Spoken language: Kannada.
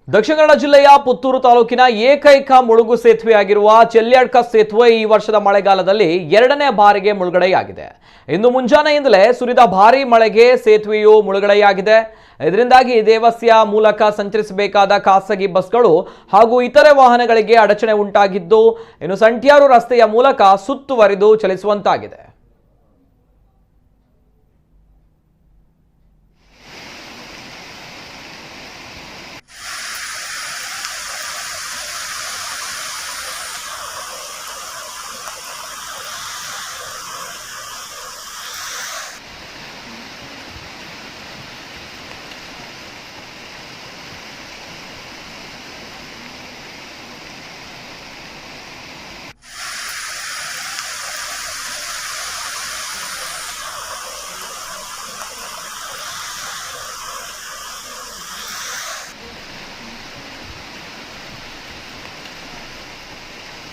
ದಕ್ಷಿಣ ಕನ್ನಡ ಜಿಲ್ಲೆಯ ಪುತ್ತೂರು ತಾಲೂಕಿನ ಏಕೈಕ ಮುಳುಗು ಸೇತುವೆಯಾಗಿರುವ ಚೆಲ್ಯಾಡ್ಕ ಸೇತುವೆ ಈ ವರ್ಷದ ಮಳೆಗಾಲದಲ್ಲಿ ಎರಡನೇ ಬಾರಿಗೆ ಮುಳುಗಡೆಯಾಗಿದೆ. ಇಂದು ಮುಂಜಾನೆಯಿಂದಲೇ ಸುರಿದ ಭಾರೀ ಮಳೆಗೆ ಸೇತುವೆಯು ಮುಳುಗಡೆಯಾಗಿದೆ. ಇದರಿಂದಾಗಿ ದೇವಸ್ಯ ಮೂಲಕ ಸಂಚರಿಸಬೇಕಾದ ಖಾಸಗಿ ಬಸ್ಗಳು ಹಾಗೂ ಇತರೆ ವಾಹನಗಳಿಗೆ ಅಡಚಣೆ ಉಂಟಾಗಿದ್ದು, ಇನ್ನು ಸಂಟ್ಯಾರು ರಸ್ತೆಯ ಮೂಲಕ ಸುತ್ತುವರಿದು ಚಲಿಸುವಂತಾಗಿದೆ.